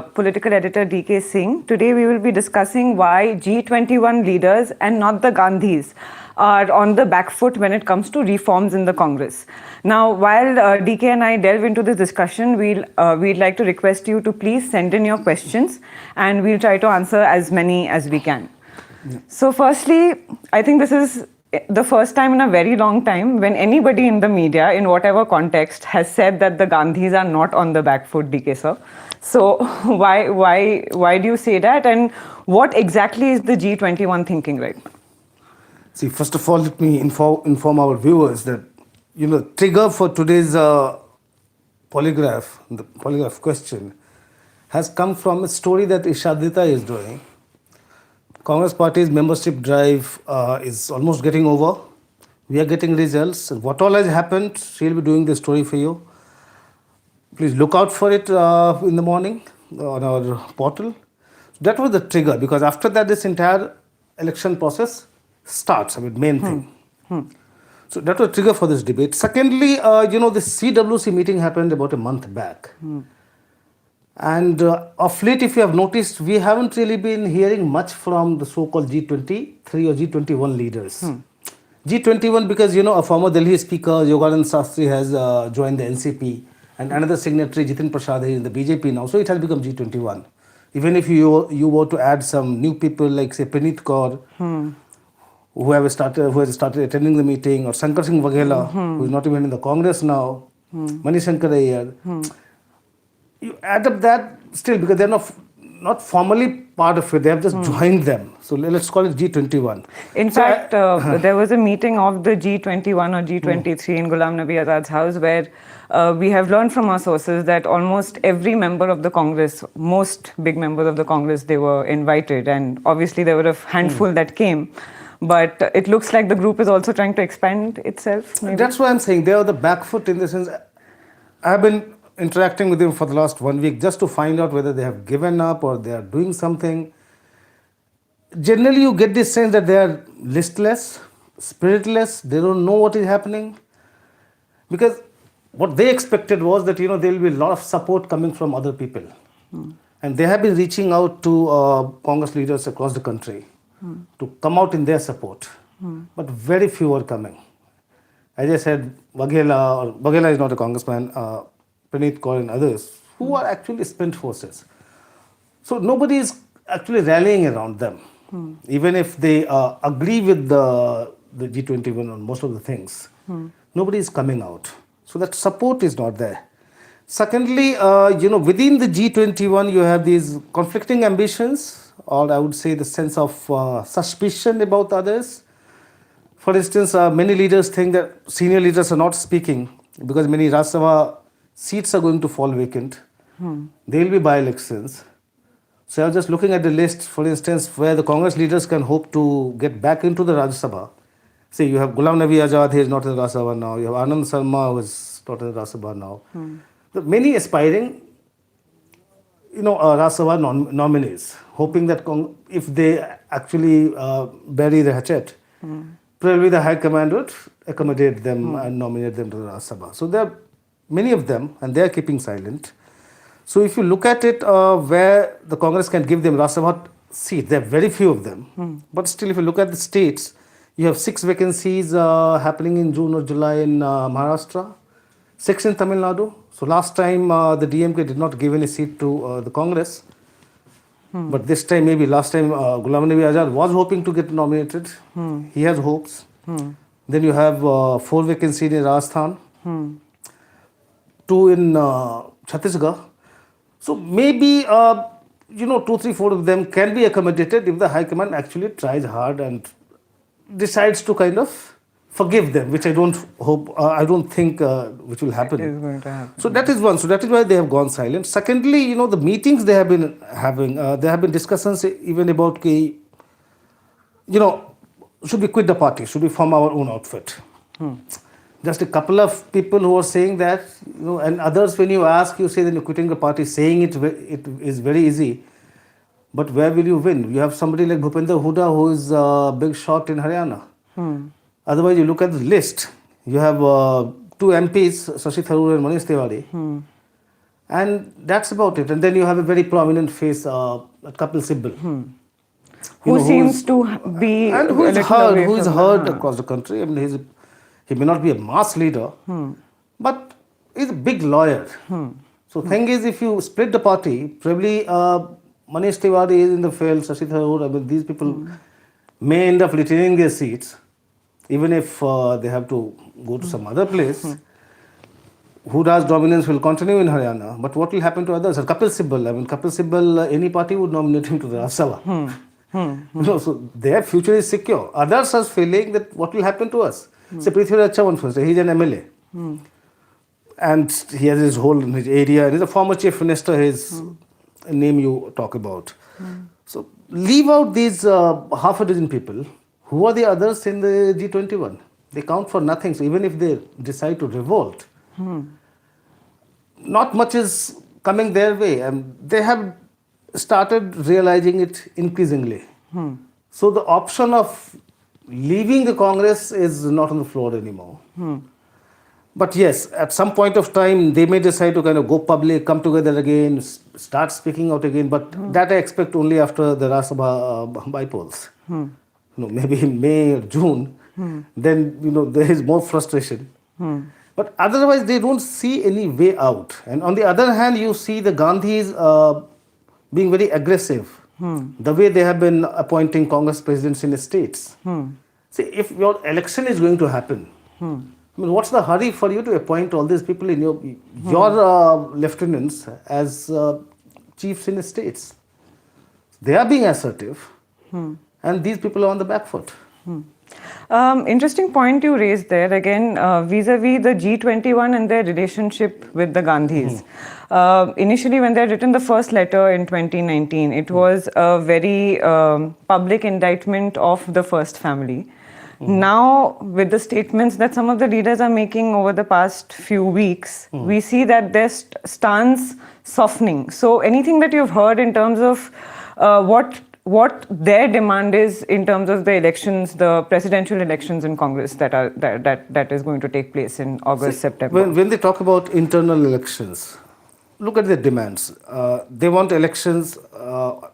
political editor DK Singh. Today we will be discussing why G-21 leaders and not the Gandhis are on the back foot when it comes to reforms in the Congress. Now, while DK and I delve into this discussion, we'd like to request you to please send in your questions and we'll try to answer as many as we can. Yeah. So firstly, I think this is the first time in a very long time when anybody in the media, in whatever context, has said that the Gandhis are not on the back foot, DK sir. So why do you say that, and what exactly is the G-21 thinking right now? See, first of all, let me inform our viewers that, trigger for today's the polygraph question, has come from a story that Ishadrita is doing. Congress Party's membership drive is almost getting over. We are getting results. What all has happened, she'll be doing the story for you. Please look out for it in the morning on our portal. That was the trigger, because after that, this entire election process starts, main thing. So that was the trigger for this debate. Secondly, this CWC meeting happened about a month back. And of late, if you have noticed, we haven't really been hearing much from the so-called G23 or G21 leaders. G21 because, a former Delhi speaker, Yoganand Sastry, has joined the NCP, and another signatory, Jitin Prasad, is in the BJP now. So it has become G21. Even if you were to add some new people like, say, Praneet Kaur, who has started attending the meeting, or Shankar Singh Waghela, who is not even in the Congress now, Mani Shankar Iyer, you add up that still, because they're not formally part of it, they have just joined them. So let's call it G21. In fact, there was a meeting of the G21 or G23 in Ghulam Nabi Azad's house where we have learned from our sources that almost every member of the Congress, most big members of the Congress, they were invited. And obviously there were a handful that came. But it looks like the group is also trying to expand itself. Maybe. That's why I'm saying they are the back foot in the sense. I've been interacting with them for the last 1 week just to find out whether they have given up or they are doing something. Generally, you get this sense that they are listless, spiritless, they don't know what is happening. Because what they expected was that, there will be a lot of support coming from other people. And they have been reaching out to Congress leaders across the country to come out in their support. But very few are coming. As I said, Waghela is not a congressman, Praneet Kaur and others, who are actually spent forces. So nobody is actually rallying around them. Even if they agree with the G21 on most of the things, nobody is coming out. So that support is not there. Secondly, within the G21, you have these conflicting ambitions, or I would say the sense of suspicion about others. For instance, many leaders think that senior leaders are not speaking because many Rajya Sabha seats are going to fall vacant. There will be by-elections. So I was just looking at the list, for instance, where the Congress leaders can hope to get back into the Rajya Sabha. Say you have Ghulam Nabi Azad, he is not in the Rajya Sabha now. You have Anand Sharma, who is not in the Rajya Sabha now. Many aspiring, Rajya Sabha nominees, hoping that if they actually bury the hatchet, probably the High Command would accommodate them and nominate them to the Rajya Sabha. So there are many of them, and they are keeping silent. So if you look at it, where the Congress can give them Rajya Sabha seats, there are very few of them. But still, if you look at the states, you have 6 vacancies happening in June or July in Maharashtra, 6 in Tamil Nadu. So last time the DMK did not give any seat to the Congress. But this time, maybe last time, Ghulam Nabi Azad was hoping to get nominated. He has hopes. Then you have 4 vacancies in Rajasthan. 2 in Chhattisgarh. So maybe, 2, 3, 4 of them can be accommodated if the High Command actually tries hard and decides to kind of forgive them, which I don't think which will happen. It is going to happen. So that is one. So that is why they have gone silent. Secondly, the meetings they have been having, there have been discussions even about, should we quit the party? Should we form our own outfit? Just a couple of people who are saying that, and others, when you ask, you say that you're quitting the party. Saying it is very easy. But where will you win? You have somebody like Bhupender Hooda, who is a big shot in Haryana. Otherwise, you look at the list. You have 2 MPs, Shashi Tharoor and Manish Tiwari. And that's about it. And then you have a very prominent face, Kapil Sibal. Who seems to be and a little who is away heard from across the country. I mean, he may not be a mass leader, but he's a big lawyer. So thing is, if you split the party, probably Manish Tiwari is in the field, Shashi Tharoor, I mean, these people may end up retaining their seats, even if they have to go to some other place. Huda's dominance will continue in Haryana, but what will happen to others? Kapil Sibal, I mean, Kapil Sibal, any party would nominate him to the Rajya Sabha. So their future is secure. Others are feeling that what will happen to us? Say Prithviraj Chavan, for instance, he's an MLA. And he has his whole his area, and he's a former chief minister, his name you talk about. So leave out these half a dozen people. Who are the others in the G21? They count for nothing. So even if they decide to revolt, not much is coming their way, and they have started realizing it increasingly. So the option of leaving the Congress is not on the floor anymore. But yes, at some point of time, they may decide to kind of go public, come together again, start speaking out again. But that I expect only after the Rajya Sabha by-polls. Maybe in May or June, then there is more frustration. But otherwise, they don't see any way out. And on the other hand, you see the Gandhis being very aggressive. The way they have been appointing Congress presidents in the states. See, if your election is going to happen, I mean, what's the hurry for you to appoint all these people in your lieutenants as chiefs in the states? They are being assertive, and these people are on the back foot. Interesting point you raised there again, vis-a-vis the G21 and their relationship with the Gandhis. Initially, when they had written the first letter in 2019, it was a very public indictment of the first family. Now, with the statements that some of the leaders are making over the past few weeks, we see that their stance softening. So, anything that you've heard in terms of what their demand is in terms of the elections, the presidential elections in Congress that is going to take place in August, September? When they talk about internal elections, look at their demands. They want election for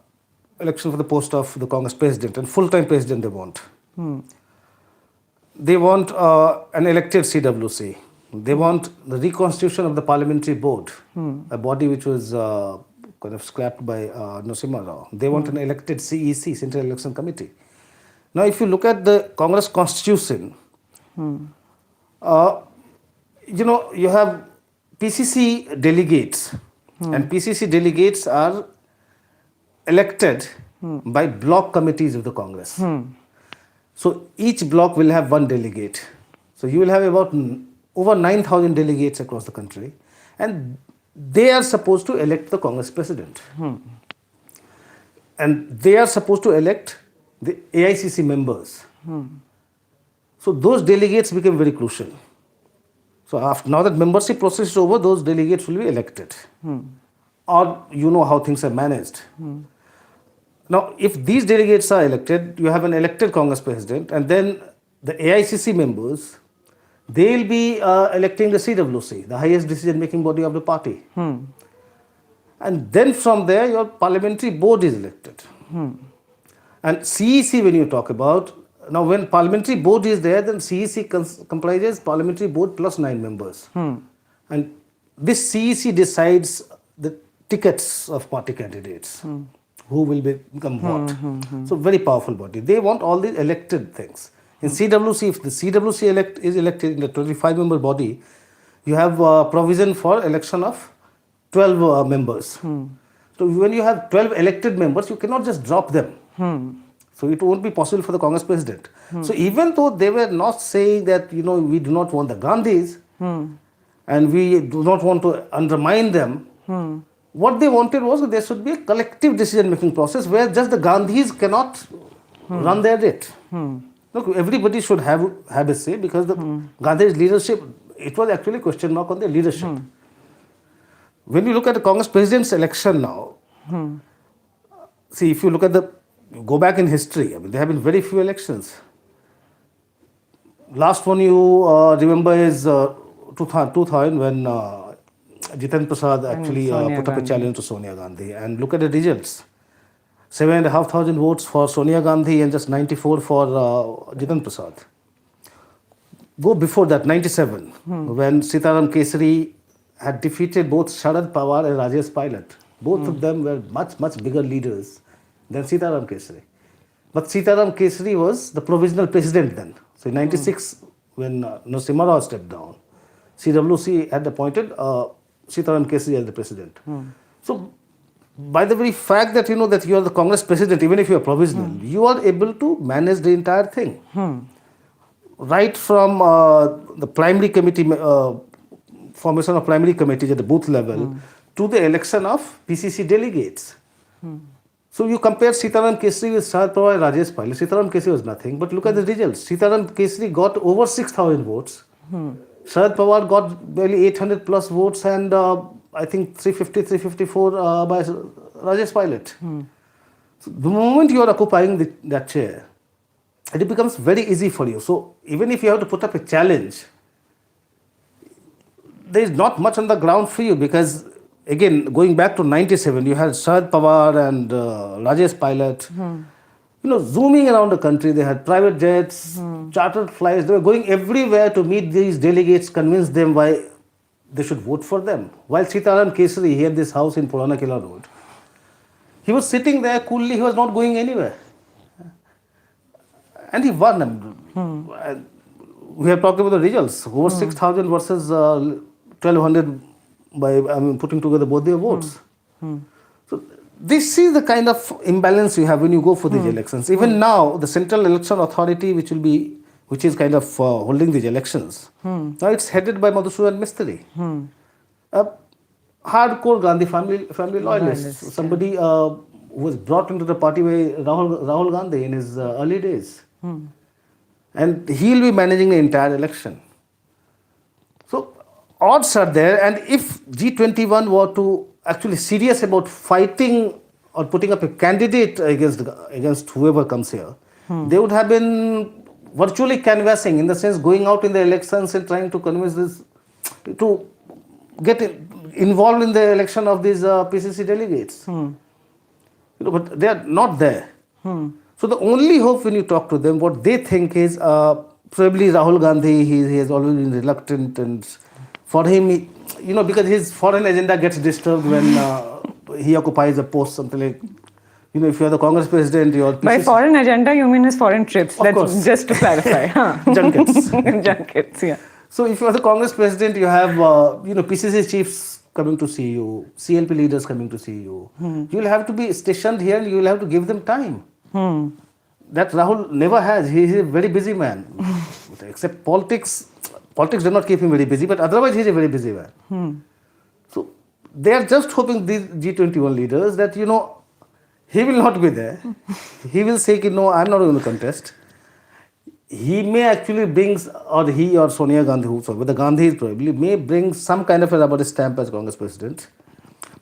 the post of the Congress president, and full-time president they want. They want an elected CWC. They want the reconstitution of the parliamentary board, a body which was kind of scrapped by Narasimha Rao. They want an elected CEC, Central Election Committee. Now, if you look at the Congress constitution, you have PCC delegates, and PCC delegates are elected by block committees of the Congress. So each block will have one delegate. So you will have about over 9,000 delegates across the country, and they are supposed to elect the Congress president. And they are supposed to elect the AICC members. So those delegates became very crucial. So now that membership process is over, those delegates will be elected. Or you know how things are managed. Now, if these delegates are elected, you have an elected Congress president, and then the AICC members, they will be electing the CWC, the highest decision-making body of the party. And then from there, your parliamentary board is elected. And CEC, when you talk about, now when parliamentary board is there, then CEC comprises parliamentary board plus 9 members. And this CEC decides the tickets of party candidates. Who will become what. So very powerful body. They want all these elected things. In CWC, if the CWC is elected in the 25-member body, you have provision for election of 12 members. So when you have 12 elected members, you cannot just drop them. So it won't be possible for the Congress president. So even though they were not saying that, we do not want the Gandhis, and we do not want to undermine them, what they wanted was that there should be a collective decision-making process where just the Gandhis cannot run their bit. Look, everybody should have a say, because the Gandhi's leadership, it was actually a question mark on their leadership. When you look at the Congress president's election now, see, if you look at go back in history, I mean, there have been very few elections. Last one you remember is 2000 when Jiten Prasad actually Sonia put up a Gandhi. challenge to Sonia Gandhi. And look at the results. 7,500 votes for Sonia Gandhi and just 94 for Jiten Prasad. Go before that, 97, when Sitaram Kesari had defeated both Sharad Pawar and Rajesh Pilot. Both of them were much, much bigger leaders than Sitaram Kesari. But Sitaram Kesari was the provisional president then. So in 96, when Narasimha Rao stepped down, CWC had appointed Sitaram Kesari as the president. So by the very fact that that you are the Congress president, even if you are provisional, you are able to manage the entire thing. Right from the primary committee, formation of primary committees at the booth level, to the election of PCC delegates. So you compare Sitaram Kesari with Sharad Pawar and Rajesh Pilot. Sitaram Kesari was nothing, but look at the results. Sitaram Kesari got over 6,000 votes. Sharad Pawar got barely 800 plus votes, and I think 350, 354 by Rajesh Pilot. So the moment you are occupying that chair, it becomes very easy for you. So even if you have to put up a challenge, there is not much on the ground for you, because again, going back to 97, you had Sharad Pawar and Rajesh Pilot, zooming around the country. They had private jets, chartered flights. They were going everywhere to meet these delegates, convince them why they should vote for them. While Sitaram Kesari, he had this house in Purana Killa Road. He was sitting there coolly. He was not going anywhere. And he won. We have talked about the results. Over 6,000 versus 1,200 by putting together both their votes. So this is the kind of imbalance you have when you go for these elections. Even now, the Central Election Authority, which is kind of holding these elections, now it's headed by Madhusudan Mistry, a hardcore Gandhi family loyalist, somebody who was brought into the party by Rahul Gandhi in his early days. And he will be managing the entire election. So odds are there, and if G21 were to actually serious about fighting or putting up a candidate against whoever comes here, they would have been virtually canvassing, in the sense going out in the elections and trying to convince this to get involved in the election of these PCC delegates. But they are not there. So the only hope when you talk to them, what they think is probably Rahul Gandhi. He has always been reluctant, and for him, because his foreign agenda gets disturbed when he occupies a post, something like, if you are the Congress president, you are PCC. By foreign agenda, you mean his foreign trips. Of course. Just to clarify. Junkets. Junkets, yeah. So if you are the Congress president, you have PCC chiefs coming to see you, CLP leaders coming to see you. You will have to be stationed here, and you will have to give them time. That Rahul never has. He is a very busy man. Except politics do not keep him very busy, but otherwise he is a very busy man. So they are just hoping, these G21 leaders, that he will not be there. He will say, no, I am not going to contest. He may actually bring, or he or Sonia Gandhi, but the Gandhis probably may bring some kind of a rubber stamp as Congress president.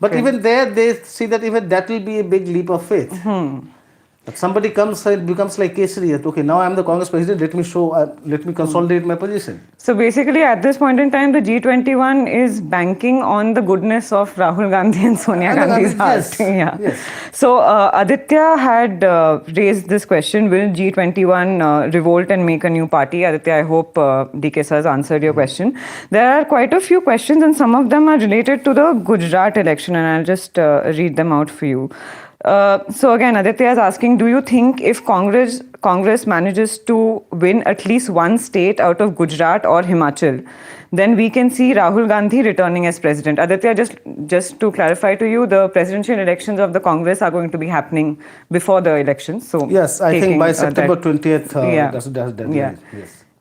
But even there, they see that even that will be a big leap of faith. If somebody comes and becomes like Kesari, that okay, now I am the Congress president, let me consolidate my position. So basically, at this point in time, the G21 is banking on the goodness of Rahul Gandhi and Sonia Gandhi's heart. Yes. So Aditya had raised this question: will G21 revolt and make a new party? Aditya, I hope DK sir has answered your question. There are quite a few questions, and some of them are related to the Gujarat election, and I'll just read them out for you. So again, Aditya is asking, do you think if Congress manages to win at least one state out of Gujarat or Himachal, then we can see Rahul Gandhi returning as president? Aditya, just to clarify to you, the presidential elections of the Congress are going to be happening before the elections. So yes, I think by September 20th, that's deadline. Yeah.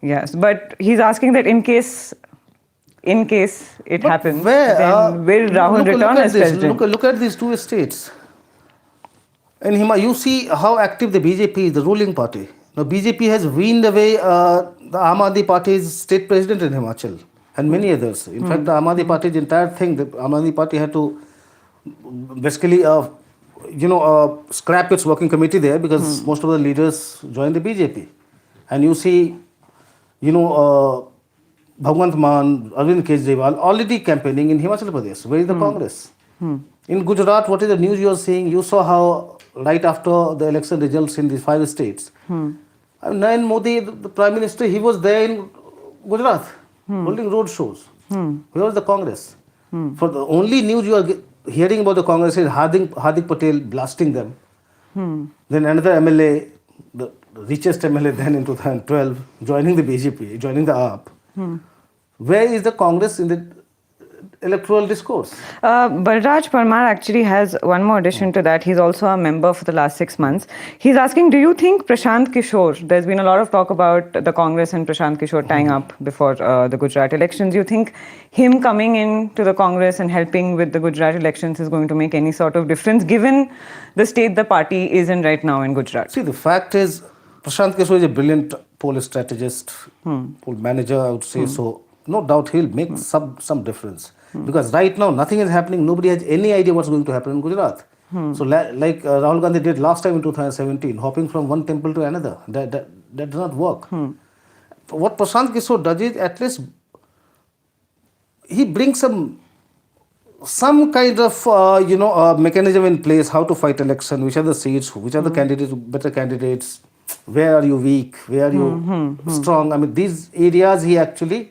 Yes. But he's asking that in case it happens, then will Rahul return as president? Look at these two states. In you see how active the BJP is, the ruling party. Now BJP has weaned away the Aam Aadmi Party's state president in Himachal and many others. In fact, the Aam Aadmi Party's entire thing, the Aam Aadmi Party had to basically, scrap its working committee there, because most of the leaders joined the BJP. And you see, Bhagwant Mann, Arvind Kejriwal already campaigning in Himachal Pradesh. Where is the Congress? In Gujarat, what is the news you are seeing? You saw how right after the election results in these 5 states, Narendra Modi, the Prime Minister, he was there in Gujarat holding road shows. Where was the Congress? For the only news you are hearing about the Congress is Hardik Patel blasting them. Then another MLA, the richest MLA then in 2012, joining the BJP, joining the AAP. Where is the Congress in the electoral discourse? Balraj Parmar actually has one more addition to that. He's also a member for the last 6 months. He's asking, do you think Prashant Kishore, there's been a lot of talk about the Congress and Prashant Kishore tying up before the Gujarat elections. Do you think him coming into the Congress and helping with the Gujarat elections is going to make any sort of difference, given the state the party is in right now in Gujarat? See, the fact is, Prashant Kishore is a brilliant poll strategist, poll manager, I would say. So, no doubt he'll make some difference. Because right now, nothing is happening. Nobody has any idea what's going to happen in Gujarat. So, like Rahul Gandhi did last time in 2017, hopping from one temple to another. That does not work. What Prashant Kishore does is, at least, he brings some kind of mechanism in place, how to fight election, which are the seats, which are the candidates, better candidates, where are you weak, where are you strong. I mean, these areas he actually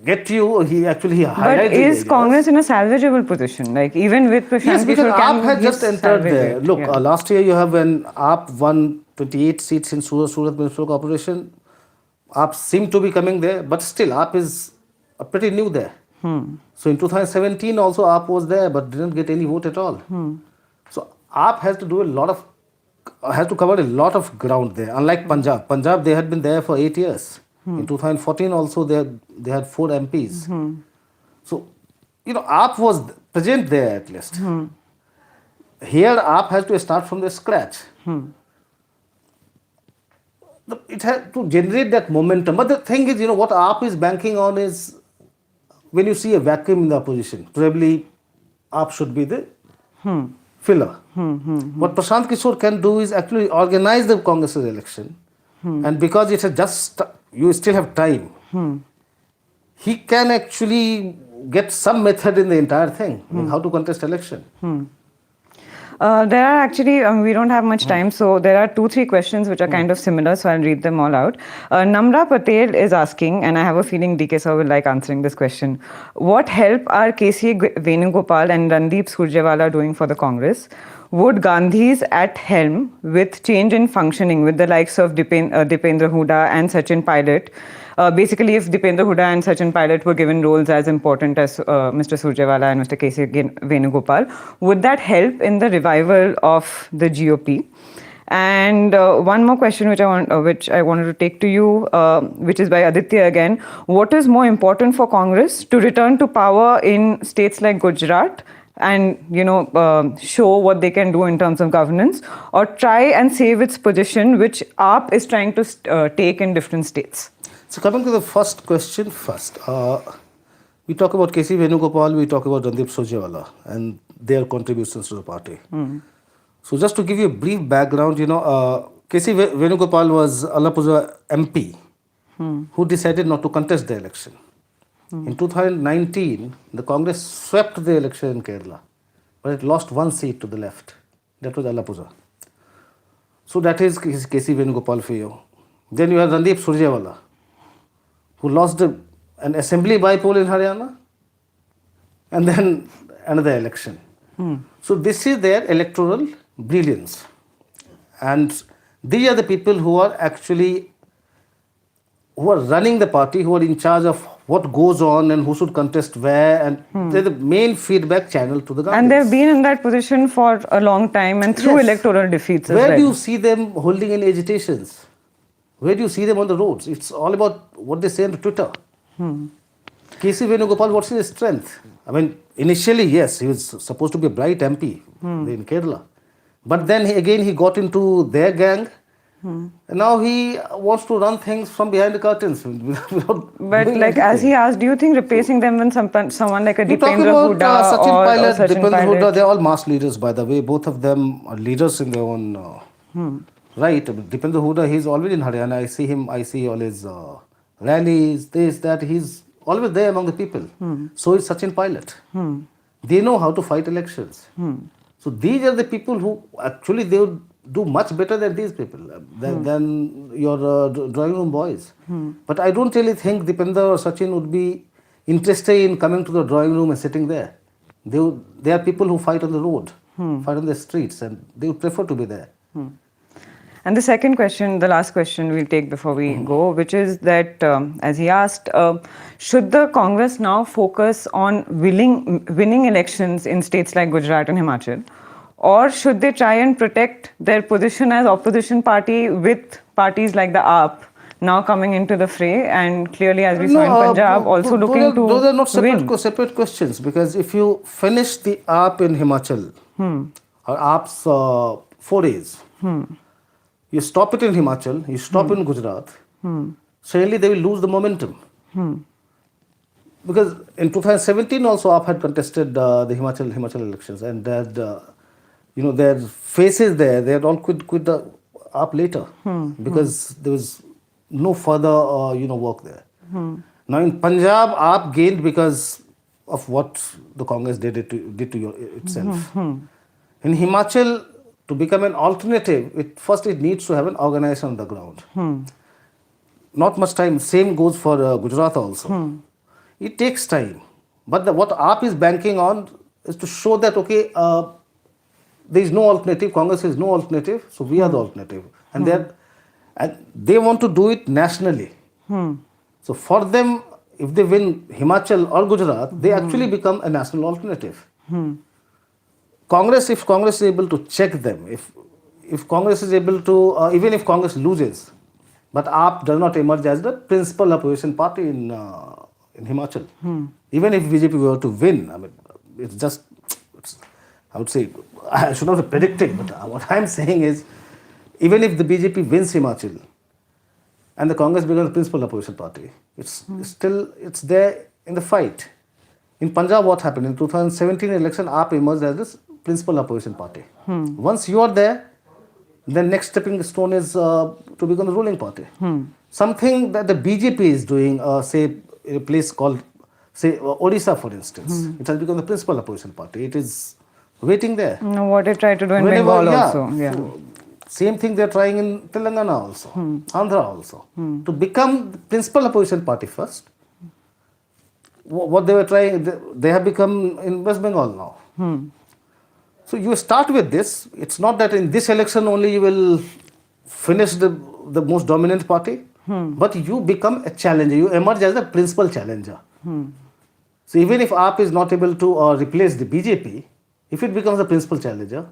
highlights. But is Congress in a salvageable position? Like, even with Prashant Yes, because Kishore, AAP had just entered there. it? Look, last year you have when AAP won 28 seats in Surat Municipal Corporation. AAP seemed to be coming there, but still AAP is pretty new there. So in 2017 also AAP was there, but didn't get any vote at all. So AAP has to cover a lot of ground there. Unlike Punjab. Punjab, they had been there for 8 years. In 2014 also they had 4 MPs. So, AAP was present there at least. Here AAP has to start from the scratch. It has to generate that momentum. But the thing is, what AAP is banking on is, when you see a vacuum in the opposition, probably AAP should be the filler. What Prashant Kishore can do is actually organize the Congress's election. And because it has just, you still have time, he can actually get some method in the entire thing, like how to contest election. There are actually, we don't have much time, so there are 2-3 questions which are kind of similar, so I'll read them all out. Namra Patel is asking, and I have a feeling DK sir will like answering this question. What help are KC Venugopal and Randeep Surjewala doing for the Congress? Would Gandhis at helm with change in functioning with the likes of Dipendra Hooda and Sachin Pilot? Basically, if Dipendra Hooda and Sachin Pilot were given roles as important as Mr. Surjewala and Mr. KC Venugopal, would that help in the revival of the GOP? And one more question which I wanted to take to you, which is by Aditya again. What is more important for Congress, to return to power in states like Gujarat and show what they can do in terms of governance, or try and save its position which AAP is trying to take in different states? So coming to the first question first, we talk about KC Venugopal, we talk about Randeep Surjewala and their contributions to the party. So just to give you a brief background, KC Venugopal was Allappuzha MP who decided not to contest the election. In 2019, the Congress swept the election in Kerala, but it lost 1 seat to the left. That was Allappuzha. So that is KC Venugopal for you. Then you have Randeep Surjewala, who lost an assembly by poll in Haryana, and then another election. So this is their electoral brilliance. And these are the people who are running the party, who are in charge of what goes on and who should contest where, and they're the main feedback channel to the government. And they've been in that position for a long time and through electoral defeats as well. Where do you see them holding any agitations? Where do you see them on the roads? It's all about what they say on Twitter. KC Venugopal, what's his strength? I mean, initially, yes, he was supposed to be a bright MP in Kerala. But then he got into their gang. And now he wants to run things from behind the curtains. But like, as he asked, do you think replacing them with someone like a Dipendra Hooda Sachin or Pilot, Sachin Dipendra Pilot? Hooda, they're all mass leaders, by the way. Both of them are leaders in their own right. Dipendra Hooda, he's always in Haryana. I see all his rallies, this, that. He's always there among the people. So is Sachin Pilot. They know how to fight elections. So these are the people who actually they would do much better than these people, than your drawing room boys. But I don't really think Dipender or Sachin would be interested in coming to the drawing room and sitting there. They are people who fight on the road, fight on the streets, and they would prefer to be there. And the second question, the last question we'll take before we go, which is that, as he asked, should the Congress now focus on winning elections in states like Gujarat and Himachal, or should they try and protect their position as opposition party with parties like the AAP now coming into the fray, and clearly, as we saw in Punjab, also looking to those are not win? separate questions, because if you finish the AAP in Himachal, or AAP's 4 days, you stop it in Himachal, you stop in Gujarat, suddenly they will lose the momentum. Because in 2017 also AAP had contested the Himachal elections, and their faces there, they had all quit the AAP later, because there was no further work there. Now in Punjab, AAP gained because of what the Congress did to itself. In Himachal, to become an alternative, first it needs to have an organization on the ground. Not much time. Same goes for Gujarat also. It takes time. But what AAP is banking on is to show that, okay, there is no alternative, Congress is no alternative, so we are the alternative. And they want to do it nationally. So for them, if they win Himachal or Gujarat, they actually become a national alternative. If Congress is able to check them, if Congress is able to, even if Congress loses, but AAP does not emerge as the principal opposition party in Himachal. Even if BJP were to win, I mean, I would say, I should not be predicting, but what I'm saying is, even if the BJP wins Himachal and the Congress becomes the principal opposition party, it's there in the fight. In Punjab, what happened? In 2017 election, AAP emerged as this principal opposition party. Once you are there, then next stepping stone is to become the ruling party. Something that the BJP is doing, say, in a place called, say, Odisha, for instance. It has become the principal opposition party. It is waiting there. What they try to do in Bengal also. Yeah. Same thing they are trying in Telangana also, Andhra also. To become the principal opposition party first. What they were trying, they have become in West Bengal now. So you start with this. It's not that in this election only you will finish the most dominant party, but you become a challenger. You emerge as the principal challenger. So even if AAP is not able to replace the BJP, if it becomes the principal challenger,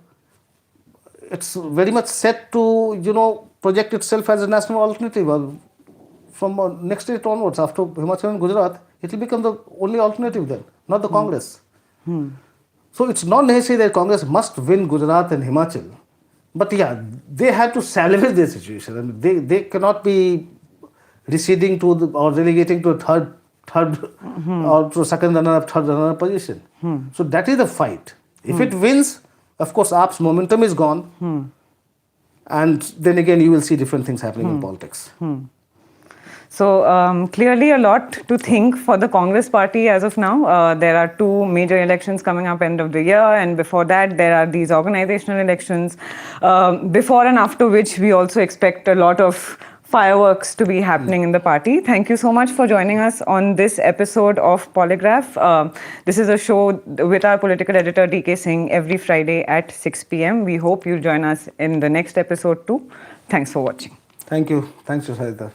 it's very much set to project itself as a national alternative. From next state onwards, after Himachal and Gujarat, it will become the only alternative then, not the Congress. So it's not necessary that Congress must win Gujarat and Himachal. But yeah, they have to salvage their situation. I mean, they cannot be receding to or relegating to a third or to second runner, third runner position. So that is the fight. If it wins, of course, AAP's momentum is gone. And then again, you will see different things happening in politics. So clearly a lot to think for the Congress party as of now. There are 2 major elections coming up end of the year, and before that there are these organizational elections, before and after which we also expect a lot of fireworks to be happening in the party. Thank you so much for joining us on this episode of Polygraph. This is a show with our political editor DK Singh every Friday at 6 p.m. We hope you'll join us in the next episode too. Thanks for watching. Thank you. Thanks, Ishadrita.